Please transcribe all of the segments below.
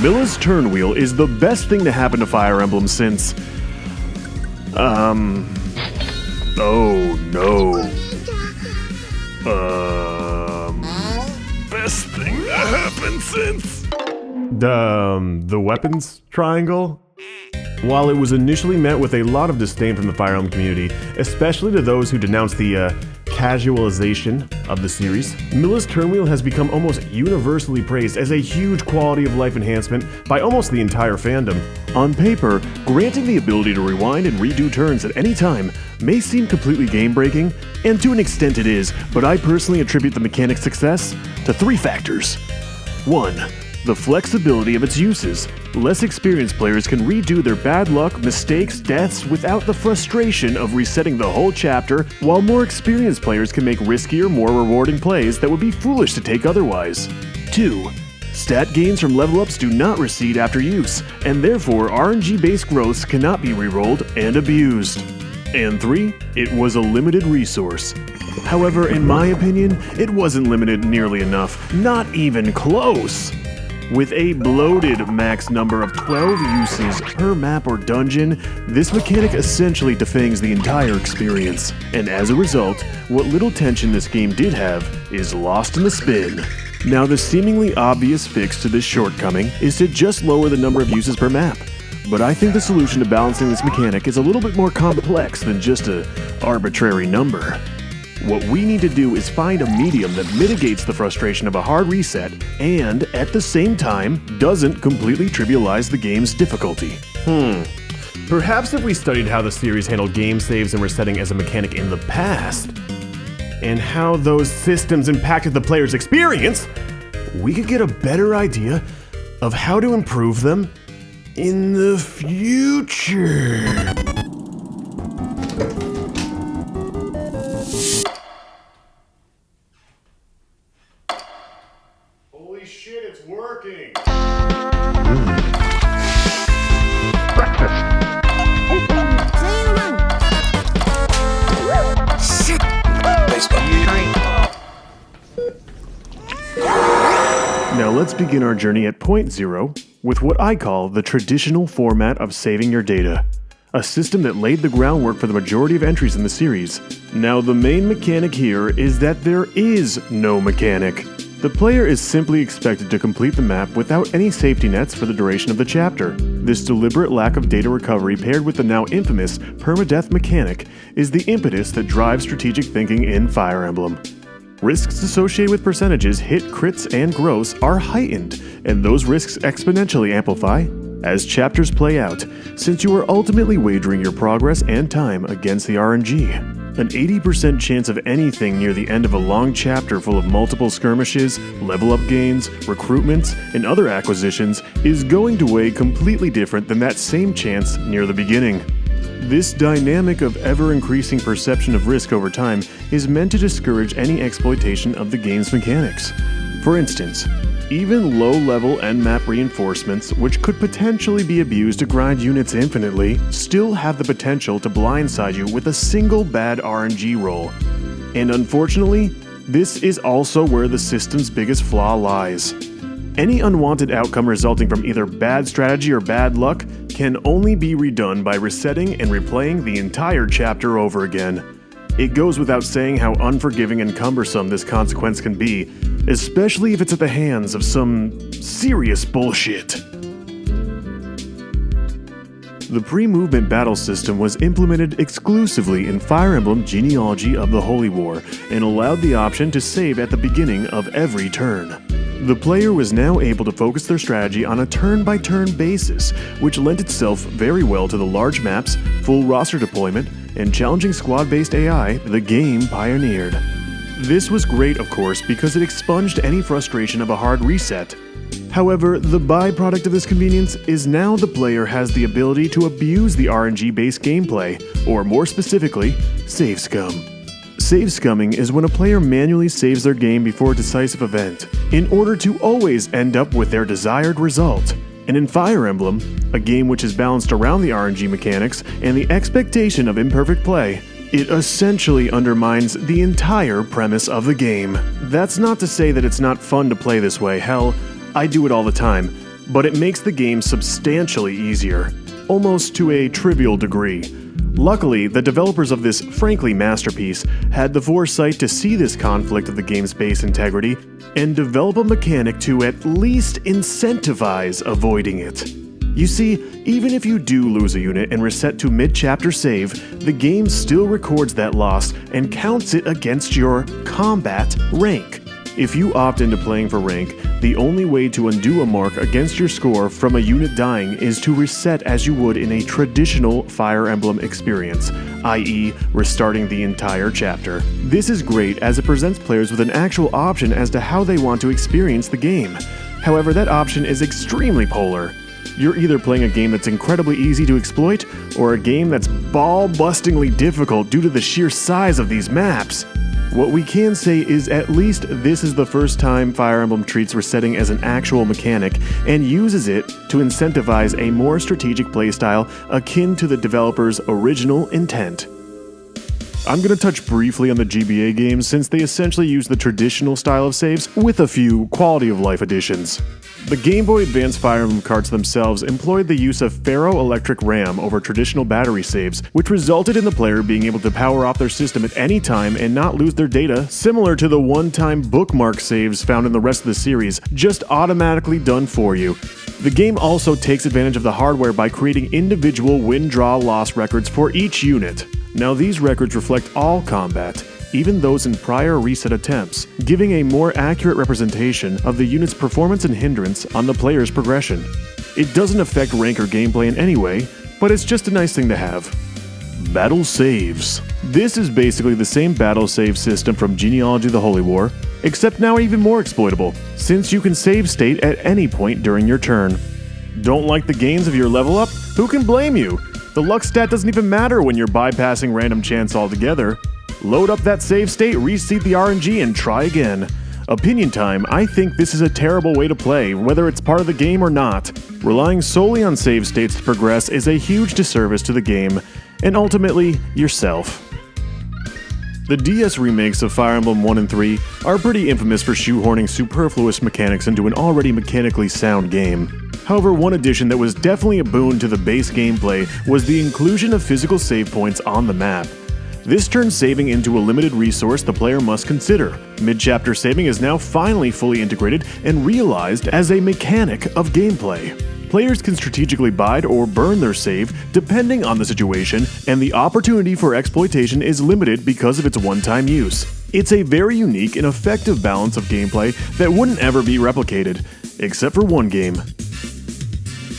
Mila's Turnwheel is the best thing to happen to Fire Emblem since... oh no. Best thing to happen since... The weapons triangle? While it was initially met with a lot of disdain from the Fire Emblem community, especially to those who denounced the casualization of the series, Mila's Turnwheel has become almost universally praised as a huge quality of life enhancement by almost the entire fandom. On paper, granting the ability to rewind and redo turns at any time may seem completely game-breaking, and to an extent it is, but I personally attribute the mechanic's success to 3 factors. 1. The flexibility of its uses. Less experienced players can redo their bad luck, mistakes, deaths without the frustration of resetting the whole chapter, while more experienced players can make riskier, more rewarding plays that would be foolish to take otherwise. 2. Stat gains from level ups do not recede after use, and therefore RNG-based growths cannot be rerolled and abused. And 3. It was a limited resource. However, in my opinion, it wasn't limited nearly enough, not even close. With a bloated max number of 12 uses per map or dungeon, this mechanic essentially defangs the entire experience, and as a result, what little tension this game did have is lost in the spin. Now, the seemingly obvious fix to this shortcoming is to just lower the number of uses per map, but I think the solution to balancing this mechanic is a little bit more complex than just an arbitrary number. What we need to do is find a medium that mitigates the frustration of a hard reset and, at the same time, doesn't completely trivialize the game's difficulty. Perhaps if we studied how the series handled game saves and resetting as a mechanic in the past, and how those systems impacted the player's experience, we could get a better idea of how to improve them in the future. Holy shit, it's working! Now let's begin our journey at point 0 with what I call the traditional format of saving your data. A system that laid the groundwork for the majority of entries in the series. Now the main mechanic here is that there is no mechanic. The player is simply expected to complete the map without any safety nets for the duration of the chapter. This deliberate lack of data recovery paired with the now infamous permadeath mechanic is the impetus that drives strategic thinking in Fire Emblem. Risks associated with percentages, hit, crits, and growths are heightened, and those risks exponentially amplify as chapters play out, since you are ultimately wagering your progress and time against the RNG. An 80% chance of anything near the end of a long chapter full of multiple skirmishes, level up gains, recruitments, and other acquisitions is going to weigh completely different than that same chance near the beginning. This dynamic of ever-increasing perception of risk over time is meant to discourage any exploitation of the game's mechanics. For instance, even low-level end-map reinforcements, which could potentially be abused to grind units infinitely, still have the potential to blindside you with a single bad RNG roll. And unfortunately, this is also where the system's biggest flaw lies. Any unwanted outcome resulting from either bad strategy or bad luck can only be redone by resetting and replaying the entire chapter over again. It goes without saying how unforgiving and cumbersome this consequence can be, especially if it's at the hands of some serious bullshit. The pre-movement battle system was implemented exclusively in Fire Emblem Genealogy of the Holy War and allowed the option to save at the beginning of every turn. The player was now able to focus their strategy on a turn-by-turn basis, which lent itself very well to the large maps, full roster deployment, and challenging squad-based AI the game pioneered. This was great, of course, because it expunged any frustration of a hard reset. However, the byproduct of this convenience is now the player has the ability to abuse the RNG-based gameplay, or more specifically, save scum. Save scumming is when a player manually saves their game before a decisive event, in order to always end up with their desired result. And in Fire Emblem, a game which is balanced around the RNG mechanics and the expectation of imperfect play, it essentially undermines the entire premise of the game. That's not to say that it's not fun to play this way, hell, I do it all the time. but it makes the game substantially easier, almost to a trivial degree. Luckily, the developers of this frankly masterpiece had the foresight to see this conflict of the game's base integrity and develop a mechanic to at least incentivize avoiding it. You see, even if you do lose a unit and reset to mid-chapter save, the game still records that loss and counts it against your combat rank. If you opt into playing for rank, the only way to undo a mark against your score from a unit dying is to reset as you would in a traditional Fire Emblem experience, i.e. restarting the entire chapter. This is great as it presents players with an actual option as to how they want to experience the game. However, that option is extremely polar. You're either playing a game that's incredibly easy to exploit, or a game that's ball-bustingly difficult due to the sheer size of these maps. What we can say is at least this is the first time Fire Emblem treats resetting as an actual mechanic and uses it to incentivize a more strategic playstyle akin to the developer's original intent. I'm going to touch briefly on the GBA games since they essentially use the traditional style of saves with a few quality of life additions. The Game Boy Advance Fire Emblem carts themselves employed the use of ferroelectric RAM over traditional battery saves, which resulted in the player being able to power off their system at any time and not lose their data, similar to the one-time bookmark saves found in the rest of the series, just automatically done for you. The game also takes advantage of the hardware by creating individual win-draw-loss records for each unit. Now these records reflect all combat, even those in prior reset attempts, giving a more accurate representation of the unit's performance and hindrance on the player's progression. It doesn't affect rank or gameplay in any way, but it's just a nice thing to have. Battle saves. This is basically the same battle save system from Genealogy: The Holy War, except now even more exploitable, since you can save state at any point during your turn. Don't like the gains of your level up? Who can blame you? The luck stat doesn't even matter when you're bypassing random chance altogether. Load up that save state, reseat the RNG, and try again. Opinion time, I think this is a terrible way to play, whether it's part of the game or not. Relying solely on save states to progress is a huge disservice to the game, and ultimately, yourself. The DS remakes of Fire Emblem 1 and 3 are pretty infamous for shoehorning superfluous mechanics into an already mechanically sound game. However, one addition that was definitely a boon to the base gameplay was the inclusion of physical save points on the map. This turns saving into a limited resource the player must consider. Mid-chapter saving is now finally fully integrated and realized as a mechanic of gameplay. Players can strategically bide or burn their save depending on the situation, and the opportunity for exploitation is limited because of its one-time use. It's a very unique and effective balance of gameplay that wouldn't ever be replicated, except for one game.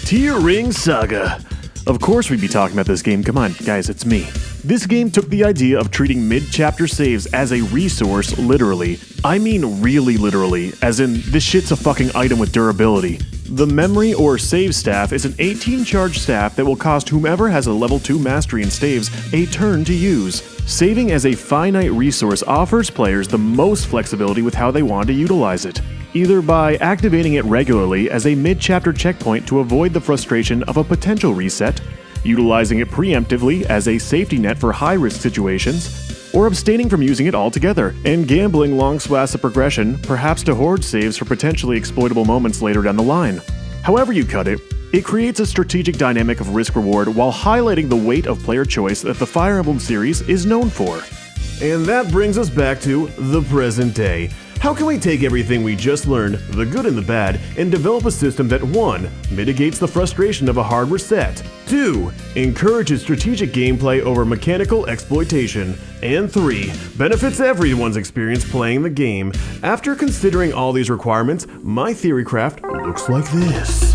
Tear Ring Saga. Of course we'd be talking about this game, come on, guys, it's me. This game took the idea of treating mid-chapter saves as a resource literally. I mean really literally, as in this shit's a fucking item with durability. The memory or save staff is an 18-charge staff that will cost whomever has a level 2 mastery in staves a turn to use. Saving as a finite resource offers players the most flexibility with how they want to utilize it, either by activating it regularly as a mid-chapter checkpoint to avoid the frustration of a potential reset, utilizing it preemptively as a safety net for high-risk situations, or abstaining from using it altogether, and gambling long swaths of progression, perhaps to hoard saves for potentially exploitable moments later down the line. However you cut it, it creates a strategic dynamic of risk-reward while highlighting the weight of player choice that the Fire Emblem series is known for. And that brings us back to the present day. How can we take everything we just learned, the good and the bad, and develop a system that 1. Mitigates the frustration of a hard reset, 2. Encourages strategic gameplay over mechanical exploitation, and 3. Benefits everyone's experience playing the game? After considering all these requirements, my theorycraft looks like this.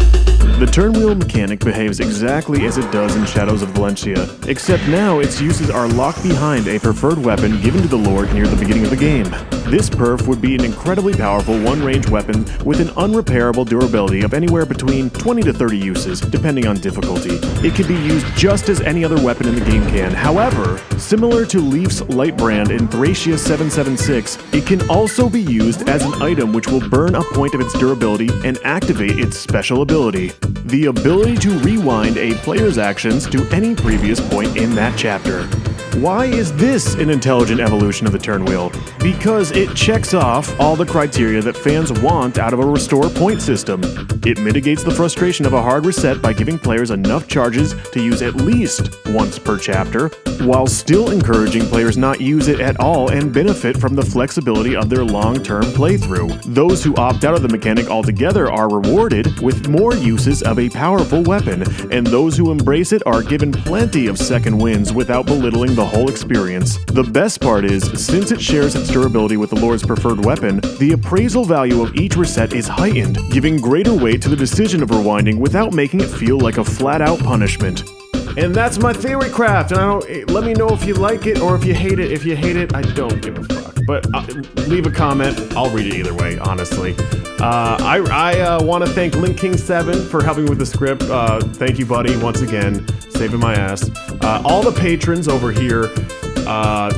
The Turnwheel mechanic behaves exactly as it does in Shadows of Valencia, except now its uses are locked behind a preferred weapon given to the Lord near the beginning of the game. This perf would be an incredibly powerful one-range weapon with an unrepairable durability of anywhere between 20 to 30 uses, depending on difficulty. It can be used just as any other weapon in the game can. However, similar to Leaf's light brand in Thracia 776, it can also be used as an item which will burn a point of its durability and activate its special ability, the ability to rewind a player's actions to any previous point in that chapter. Why is this an intelligent evolution of the Turnwheel? Because it checks off all the criteria that fans want out of a restore point system. It mitigates the frustration of a hard reset by giving players enough charges to use at least once per chapter, while still encouraging players not use it at all and benefit from the flexibility of their long-term playthrough. Those who opt out of the mechanic altogether are rewarded with more uses of a powerful weapon, and those who embrace it are given plenty of second wins without belittling the whole experience. The best part is, since it shares its durability with the Lord's preferred weapon, the appraisal value of each reset is heightened, giving greater weight to the decision of rewinding without making it feel like a flat-out punishment. And that's my theory craft, and let me know if you like it or if you hate it. If you hate it, I don't give a fuck. But leave a comment. I'll read it either way, honestly. I want to thank Link King 7 for helping with the script. Thank you, buddy, once again, saving my ass. All the patrons over here,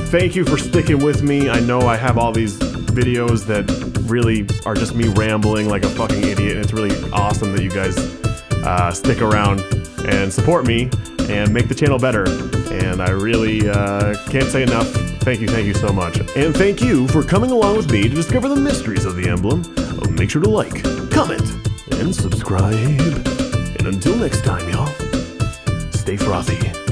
thank you for sticking with me. I know I have all these videos that really are just me rambling like a fucking idiot, and it's really awesome that you guys stick around and support me and make the channel better. And I really can't say enough. Thank you so much. And thank you for coming along with me to discover the mysteries of the emblem. Make sure to like, comment, and subscribe. And until next time, y'all, stay frothy.